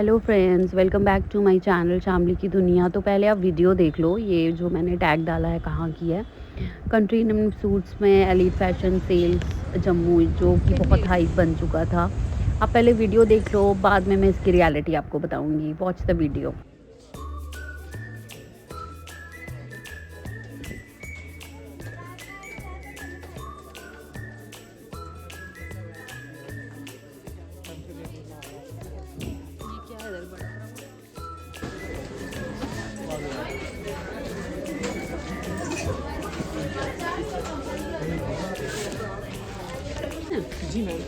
Hello friends, welcome back to my channel Chamli की दुनिया। तो पहले आप वीडियो देख लो, ये जो मैंने टैग डाला है कहाँ की है। कंट्री नेम सूट्स में एलीट फैशन सेल्स जम्मू, जो कि बहुत हाइप बन चुका था। आप पहले वीडियो देख लो, बाद में मैं इसकी रियलिटी आपको बताऊंगी। Watch the video. जी मैम,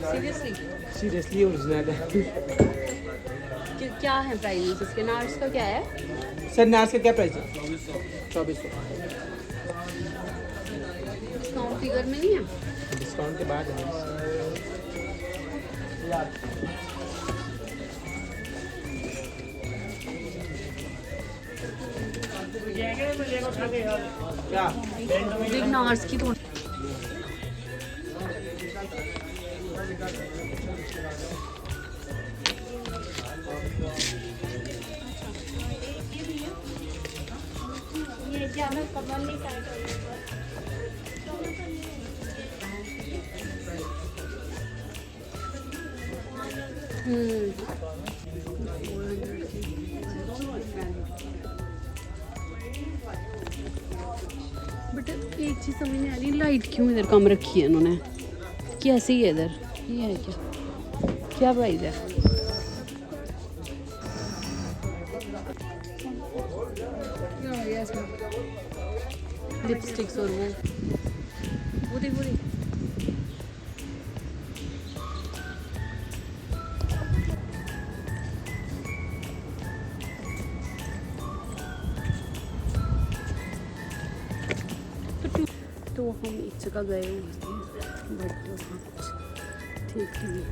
सीरियसली? सीरियसली ओरिजिनल है। क्या है प्राइस इसके? नार्स का क्या है? सर नार्स का क्या प्राइस है? 2400। डिस्काउंट फिगर में नहीं है? डिस्काउंट के बाद है। क्या बिग नार्स की थोड़ी। ये ज्यादा कमर नहीं टाइट होगा। बट एक चीज़ समझ नहीं आ रही, लाइट क्यों इधर कम रखी है इन्होंने? कि ऐसे ही है इधर? ये है क्या प्राइस है? लिपस्टिक्स और वो देख वो देख। तो हम एक जगह गए हुए थे, बट वहाँ कुछ ठीक नहीं।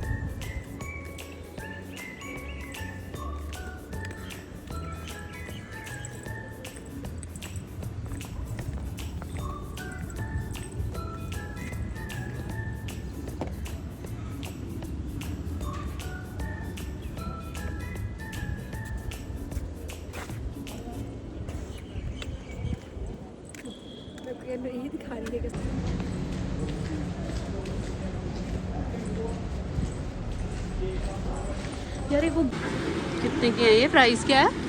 ये दिखा रही है। यार ये वो कितने के हैं? ये प्राइस क्या है?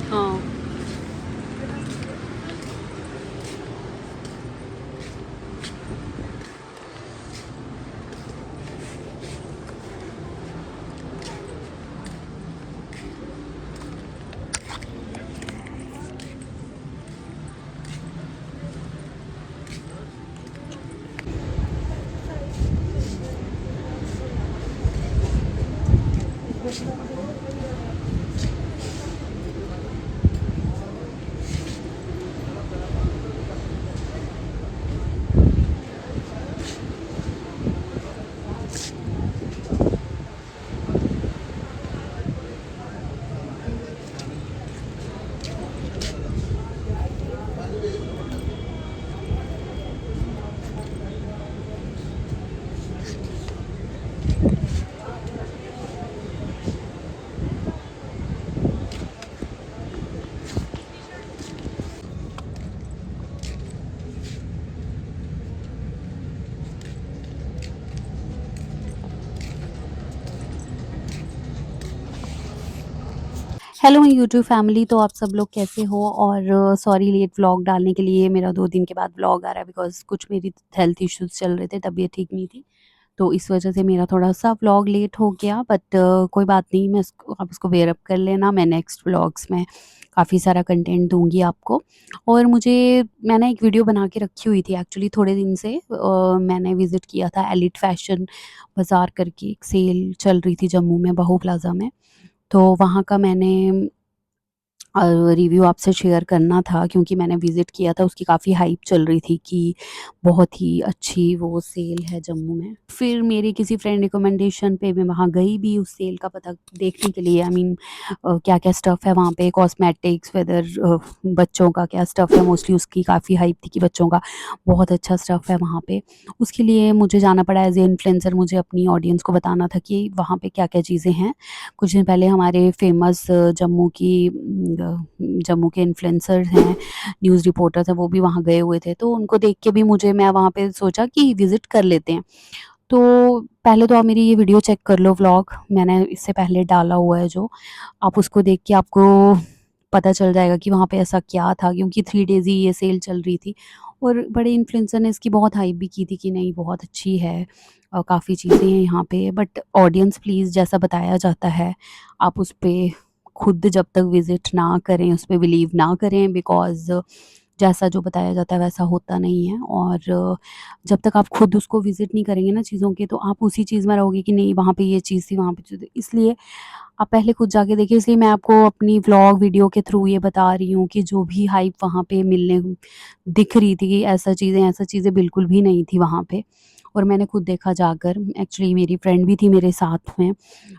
हाँ, हेलो माय यूट्यूब फैमिली। तो आप सब लोग कैसे हो? और सॉरी लेट व्लॉग डालने के लिए। मेरा 2 दिन के बाद व्लॉग आ रहा है बिकॉज़ कुछ मेरी हेल्थ इश्यूज़ चल रहे थे, तबीयत ठीक नहीं थी। तो इस वजह से मेरा थोड़ा-सा व्लॉग लेट हो गया, बट कोई बात नहीं। मैं इसको आप इसको बेयर अप कर लेना। मैं नेक्स्ट व्लॉग्स में काफ़ी सारा कंटेंट दूँगी आपको। और मैंने एक वीडियो बना के रखी हुई थी एक्चुअली थोड़े दिन से। मैंने विज़िट किया था एलिट फैशन बाज़ार करके, एक सेल चल रही थी जम्मू में, बहू प्लाज़ा में। तो वहाँ का मैंने रिव्यू आपसे शेयर करना था क्योंकि मैंने विज़िट किया था, उसकी काफ़ी हाइप चल रही थी कि बहुत ही अच्छी वो सेल है जम्मू में। फिर मेरे किसी फ्रेंड रिकमेंडेशन पे मैं वहाँ गई भी उस सेल का पता देखने के लिए। आई मीन क्या-क्या स्टफ़ है वहाँ पे, कॉस्मेटिक्स वेदर बच्चों का क्या स्टफ़ है, मोस्टली उसकी काफ़ी हाइप थी कि बच्चों का बहुत अच्छा स्टफ़ है वहाँ पे। उसके लिए मुझे जाना पड़ा एज़ ए इन्फ्लुएंसर, मुझे अपनी ऑडियंस को बताना था कि वहाँ पे क्या-क्या चीज़ें हैं। कुछ दिन पहले हमारे फेमस जम्मू के इन्फ्लुएंसर्स हैं, न्यूज़ रिपोर्टर्स हैं, वो भी वहाँ गए हुए थे। तो उनको देख के भी मुझे मैं वहाँ पे सोचा कि विज़िट कर लेते हैं। तो पहले तो आप मेरी ये वीडियो चेक कर लो, व्लॉग मैंने इससे पहले डाला हुआ है जो, आप उसको देख के आपको पता चल जाएगा कि वहाँ पे ऐसा क्या था, क्योंकि 3 डेज़ ही ये सेल चल रही थी और बड़े इन्फ्लुएंसर ने इसकी बहुत हाइप भी की थी कि नहीं बहुत अच्छी है, काफ़ी चीज़ें हैं यहाँ पे। बट ऑडियंस प्लीज़ जैसा बताया जाता है, आप उस पे खुद जब तक विज़िट ना करें, उस पे बिलीव ना करें, बिकॉज़ जैसा जो बताया जाता है वैसा होता नहीं है। और जब तक आप खुद उसको विज़िट नहीं करेंगे ना चीज़ों के, तो आप उसी चीज़ में रहोगे कि नहीं वहाँ पे ये चीज़ थी, वहाँ पे चीज़ थी। इसलिए आप पहले खुद जाके देखिए। इसलिए मैं आपको अपनी व्लॉग वीडियो के थ्रू ये बता रही हूँ कि जो भी हाइप वहाँ पे मिलने दिख रही थी कि ऐसा चीज़ें बिल्कुल भी नहीं थी वहाँ पे। और मैंने खुद देखा जाकर। एक्चुअली मेरी फ्रेंड भी थी मेरे साथ में,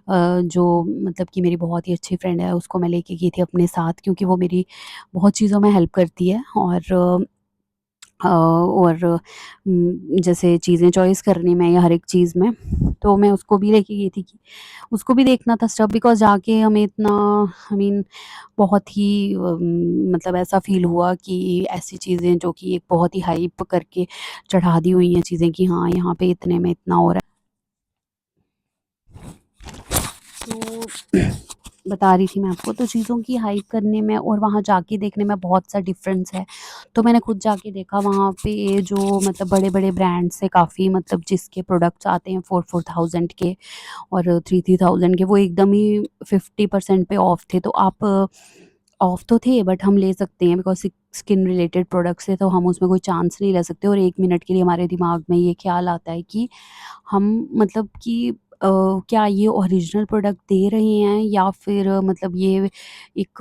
जो मतलब कि मेरी बहुत ही अच्छी फ्रेंड है, उसको मैं लेके गई थी अपने साथ क्योंकि वो मेरी बहुत चीज़ों में हेल्प करती है। और जैसे चीज़ें चॉइस करने में या हर एक चीज़ में, तो मैं उसको भी लेके गई थी कि उसको भी देखना था स्टफ़, बिकॉज़ जाके हमें इतना आई मीन बहुत ही मतलब ऐसा फ़ील हुआ कि ऐसी चीज़ें जो कि एक बहुत ही हाइप करके चढ़ा दी हुई हैं चीज़ें कि हाँ, यहाँ पे इतने में इतना हो रहा है। तो बता रही थी मैं आपको, तो चीज़ों की हाइप करने में और वहाँ जाके देखने में बहुत सा डिफ़रेंस है। तो मैंने खुद जाके देखा वहाँ पे, जो मतलब बड़े-बड़े ब्रांड्स से काफ़ी मतलब जिसके प्रोडक्ट्स आते हैं 4-4 थाउज़ेंड के और 3-3 थाउज़ेंड के, वो एकदम ही 50% पे ऑफ थे। तो आप ऑफ तो थे बट हम ले सकते हैं बिकॉज़ स्किन रिलेटेड प्रोडक्ट्स है, तो हम उसमें कोई चांस नहीं ले सकते। और 1 मिनट के लिए हमारे दिमाग में ये ख़्याल आता है कि हम मतलब कि क्या ये ओरिजिनल प्रोडक्ट दे रहे हैं या फिर मतलब ये एक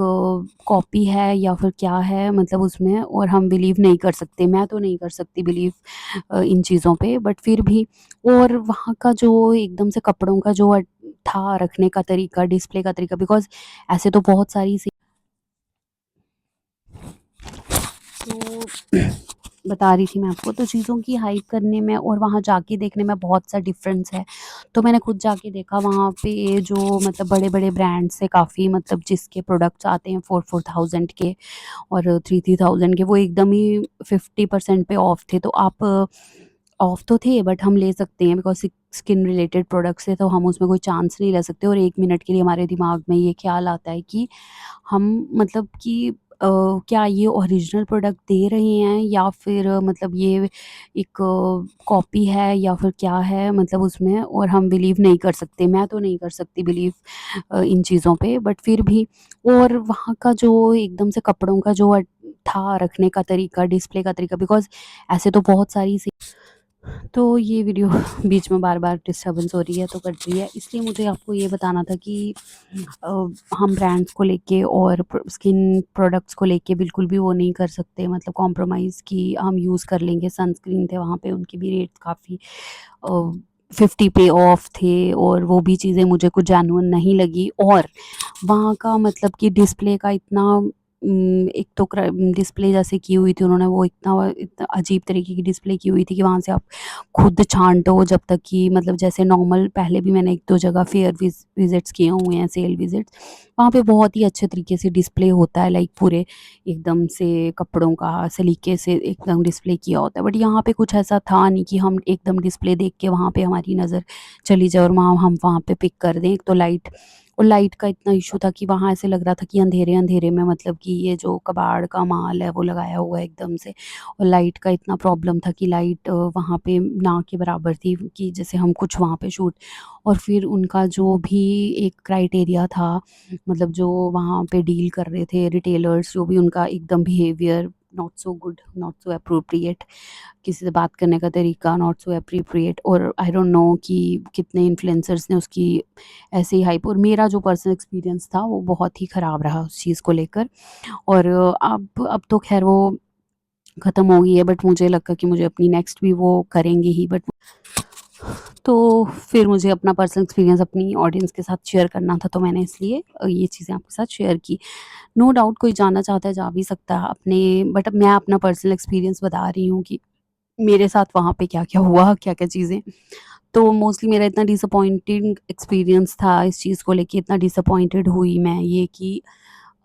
कॉपी है या फिर क्या है मतलब उसमें, और हम बिलीव नहीं कर सकते। मैं तो नहीं कर सकती बिलीव इन चीज़ों पे, बट फिर भी। और वहाँ का जो एकदम से कपड़ों का जो था रखने का तरीका, डिस्प्ले का तरीका, बिकॉज़ ऐसे तो बहुत सारी सी तो बता रही थी मैं आपको, तो चीज़ों की हाइप करने में और वहाँ जाके देखने में बहुत सा डिफ़रेंस है। तो मैंने खुद जाके देखा वहाँ पे, जो मतलब बड़े-बड़े ब्रांड्स से काफ़ी मतलब जिसके प्रोडक्ट्स आते हैं 4-4 थाउज़ेंड के और 3-3 थाउज़ेंड के, वो एकदम ही 50% पे ऑफ थे। तो आप ऑफ तो थे बट हम ले सकते हैं बिकॉज़ स्किन रिलेटेड प्रोडक्ट्स है, तो हम उसमें कोई चांस नहीं ले सकते। और 1 मिनट के लिए हमारे दिमाग में ये ख़्याल आता है कि हम मतलब कि क्या ये ओरिजिनल प्रोडक्ट दे रहे हैं या फिर मतलब ये एक कॉपी है या फिर क्या है मतलब उसमें, और हम बिलीव नहीं कर सकते। मैं तो नहीं कर सकती बिलीव इन चीज़ों पे, बट फिर भी। और वहाँ का जो एकदम से कपड़ों का जो था रखने का तरीका, डिस्प्ले का तरीका, बिकॉज़ ऐसे तो बहुत सारी सी तो ये वीडियो बीच में बार-बार डिस्टर्बेंस हो रही है तो कट रही है। इसलिए मुझे आपको ये बताना था कि अ, हम ब्रांड्स को लेके और स्किन प्रोडक्ट्स को लेके बिल्कुल भी वो नहीं कर सकते, मतलब कॉम्प्रोमाइज़ कि हम यूज़ कर लेंगे। सनस्क्रीन थे वहाँ पे, उनके भी रेट्स काफ़ी 50 पे ऑफ थे और वो भी चीज़ें मुझे कुछ जेन्युइन नहीं लगी। और वहाँ का मतलब कि डिस्प्ले का इतना एक तो डिस्प्ले जैसे की हुई थी उन्होंने, वो इतना इतना अजीब तरीके की डिस्प्ले की हुई थी कि वहाँ से आप खुद छाँटो जब तक कि मतलब जैसे नॉर्मल, पहले भी मैंने 1-2 जगह फेयर विज़िट्स किए हुए हैं, सेल विज़िट्स। वहाँ पे बहुत ही अच्छे तरीके से डिस्प्ले होता है, लाइक पूरे एकदम से कपड़ों का सलीके से एकदम डिस्प्ले किया होता है। बट यहाँ पे कुछ ऐसा था नहीं कि हम एकदम डिस्प्ले देख के वहाँ पे हमारी नज़र चली जाए और वहाँ हम वहाँ पे पिक कर दें। एक तो लाइट का इतना इशू था कि वहाँ ऐसे लग रहा था कि अंधेरे-अंधेरे में मतलब कि ये जो कबाड़ का माल है वो लगाया हुआ है एकदम से। और लाइट का इतना प्रॉब्लम था कि लाइट वहाँ पे ना के बराबर थी कि जैसे हम कुछ वहाँ पे शूट। और फिर उनका जो भी एक क्राइटेरिया था, मतलब जो वहाँ पे डील कर रहे थे रिटेलर्स, जो भी उनका एकदम behaviour not so good, not so appropriate, किसी से बात करने का तरीका नॉट सो एप्रोप्रिएट, और आई डोंट नो कि कितने इन्फ्लुएंसर्स ने उसकी ऐसे ही हाइप, और मेरा जो पर्सनल एक्सपीरियंस था वो बहुत ही ख़राब रहा उस चीज़ को लेकर। और अब तो खैर वो ख़त्म हो गई है, बट मुझे लगा कि मुझे अपनी नेक्स्ट भी वो करेंगे ही, बट तो फिर मुझे अपना पर्सनल एक्सपीरियंस अपनी ऑडियंस के साथ शेयर करना था, तो मैंने इसलिए ये चीज़ें आपके साथ शेयर की। नो डाउट कोई जानना चाहता है जा भी सकता है अपने, बट अब मैं अपना पर्सनल एक्सपीरियंस बता रही हूँ कि मेरे साथ वहाँ पे क्या-क्या हुआ, क्या-क्या चीज़ें। तो मोस्टली मेरा इतना डिसअपॉइंटिंग एक्सपीरियंस था इस चीज़ को लेके, इतना डिसअपॉइंटेड हुई मैं ये कि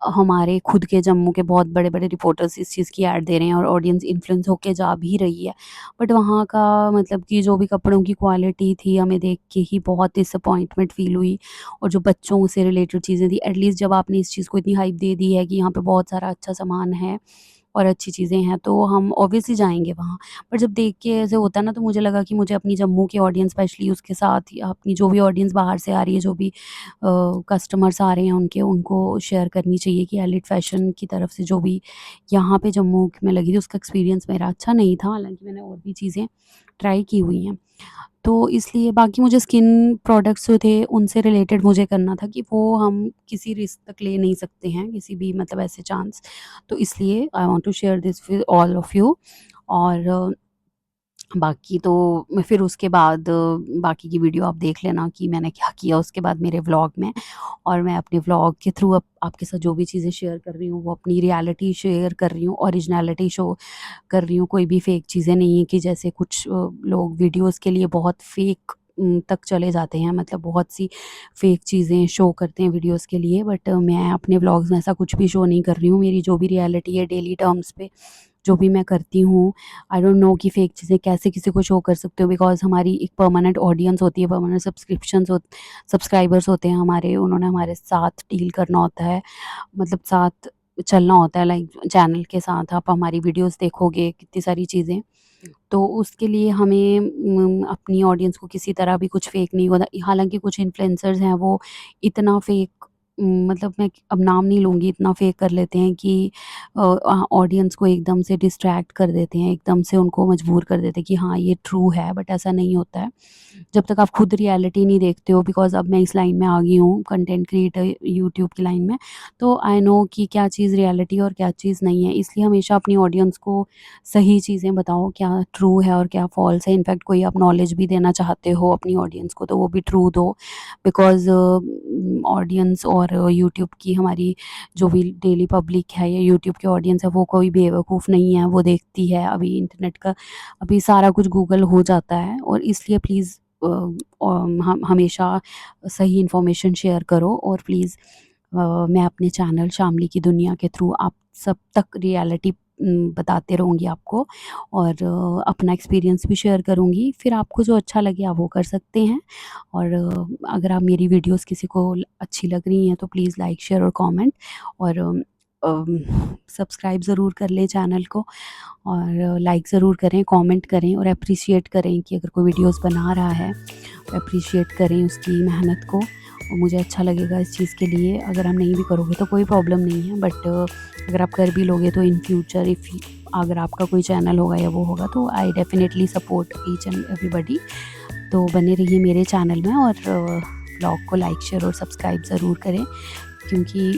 हमारे खुद के जम्मू के बहुत बड़े-बड़े रिपोर्टर्स इस चीज़ की ऐड दे रहे हैं और ऑडियंस इन्फ्लुएंस होके जा भी रही है। बट वहाँ का मतलब कि जो भी कपड़ों की क्वालिटी थी, हमें देख के ही बहुत डिसअपॉइंटमेंट फ़ील हुई, और जो बच्चों से रिलेटेड चीज़ें थी, एटलीस्ट जब आपने इस चीज़ को इतनी हाइप दे दी है कि यहाँ पे बहुत सारा अच्छा सामान है और अच्छी चीज़ें हैं, तो हम ऑब्वियसली जाएँगे वहाँ। पर जब देख के ऐसे होता है ना, तो मुझे लगा कि मुझे अपनी जम्मू की ऑडियंस स्पेशली उसके साथ या अपनी जो भी ऑडियंस बाहर से आ रही है, जो भी कस्टमर्स आ रहे हैं उनको शेयर करनी चाहिए कि एलिट फैशन की तरफ से जो भी यहाँ पे जम्मू में लगी थी उसका एक्सपीरियंस मेरा अच्छा नहीं था, हालाँकि मैंने और भी चीज़ें ट्राई की हुई हैं। तो इसलिए बाकी मुझे स्किन प्रोडक्ट्स जो थे उनसे रिलेटेड मुझे करना था कि वो हम किसी रिस्क तक ले नहीं सकते हैं, किसी भी मतलब ऐसे चांस। तो इसलिए I want to share this with all of you. और बाकी तो मैं फिर उसके बाद बाकी की वीडियो आप देख लेना कि मैंने क्या किया उसके बाद मेरे व्लॉग में। और मैं अपने व्लॉग के थ्रू अब आपके साथ जो भी चीज़ें शेयर कर रही हूँ वो अपनी रियलिटी शेयर कर रही हूँ, ओरिजिनलिटी शो कर रही हूँ, कोई भी फेक चीज़ें नहीं है कि जैसे कुछ लोग वीडियोज़ के लिए बहुत फेक तक चले जाते हैं, मतलब बहुत सी फेक चीज़ें शो करते हैं वीडियोज़ के लिए, बट मैं अपने व्लॉग्स में ऐसा कुछ भी शो नहीं कर रही हूँ। मेरी जो भी रियलिटी है डेली टर्म्स पे जो भी मैं करती हूँ, आई डोंट नो कि फेक चीज़ें कैसे किसी को शो कर सकते हो, बिकॉज़ हमारी एक परमानेंट ऑडियंस होती है, परमानेंट सब्सक्राइबर्स होते हैं हमारे, उन्होंने हमारे साथ डील करना होता है, मतलब साथ चलना होता है, लाइक चैनल के साथ आप हमारी वीडियोज़ देखोगे, कितनी सारी चीज़ें। तो उसके लिए हमें अपनी ऑडियंस को किसी तरह भी कुछ फ़ेक नहीं होता। हालाँकि कुछ इन्फ्लुएंसर्स हैं वो इतना फ़ेक, मतलब मैं अब नाम नहीं लूँगी, इतना फ़ेक कर लेते हैं कि ऑडियंस को एकदम से डिस्ट्रैक्ट कर देते हैं, एकदम से उनको मजबूर कर देते हैं कि हाँ, ये ट्रू है, बट ऐसा नहीं होता है। जब तक आप खुद रियलिटी नहीं देखते हो, बिकॉज़ अब मैं इस लाइन में आ गई हूँ कंटेंट क्रिएटर यूट्यूब की लाइन में, तो आई नो कि क्या चीज़ रियलिटी और क्या चीज़ नहीं है। इसलिए हमेशा अपनी ऑडियंस को सही चीज़ें बताओ, क्या ट्रू है और क्या फ़ॉल्स है। इनफैक्ट कोई आप नॉलेज भी देना चाहते हो अपनी ऑडियंस को तो वो भी ट्रू दो, बिकॉज़ ऑडियंस और यूट्यूब की हमारी जो भी डेली पब्लिक है या यूट्यूब की ऑडियंस है, वो कोई बेवकूफ़ नहीं है, वो देखती है। अभी इंटरनेट का अभी सारा कुछ गूगल हो जाता है, और इसलिए प्लीज़ हम हमेशा सही इन्फॉर्मेशन शेयर करो, और प्लीज़ मैं अपने चैनल शामली की दुनिया के थ्रू आप सब तक रियलिटी बताते रहूँगी आपको, और अपना एक्सपीरियंस भी शेयर करूँगी। फिर आपको जो अच्छा लगे आप वो कर सकते हैं, और अगर आप मेरी वीडियोज़ किसी को अच्छी लग रही हैं तो प्लीज़ लाइक, शेयर और कमेंट, और सब्सक्राइब ज़रूर कर लें चैनल को, और लाइक ज़रूर करें, कमेंट करें और एप्रिशिएट करें कि अगर कोई वीडियोज़ बना रहा है, तो एप्रिशिएट करें उसकी मेहनत को, और मुझे अच्छा लगेगा इस चीज़ के लिए। अगर आप नहीं भी करोगे तो कोई प्रॉब्लम नहीं है, बट अगर आप कर भी लोगे तो इन फ्यूचर अगर आपका कोई चैनल होगा या वो होगा, तो I definitely support each and everybody. तो बने रहिए मेरे चैनल में, और ब्लॉग को लाइक, शेयर और सब्सक्राइब ज़रूर करें, क्योंकि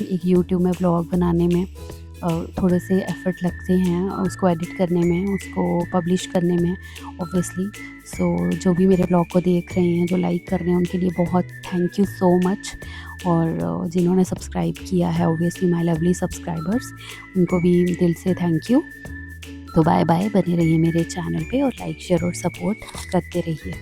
एक यूट्यूब में ब्लॉग बनाने में थोड़े से एफ़र्ट लगते हैं, उसको एडिट करने में, उसको पब्लिश करने में ऑब्वियसली। सो जो भी मेरे ब्लॉग को देख रहे हैं, जो लाइक कर रहे हैं, उनके लिए बहुत थैंक यू सो मच, और जिन्होंने सब्सक्राइब किया है ऑब्वियसली माय लवली सब्सक्राइबर्स, उनको भी दिल से थैंक यू। तो बाय बाय, बने रहिए मेरे चैनल पे और लाइक, शेयर और सपोर्ट करते रहिए।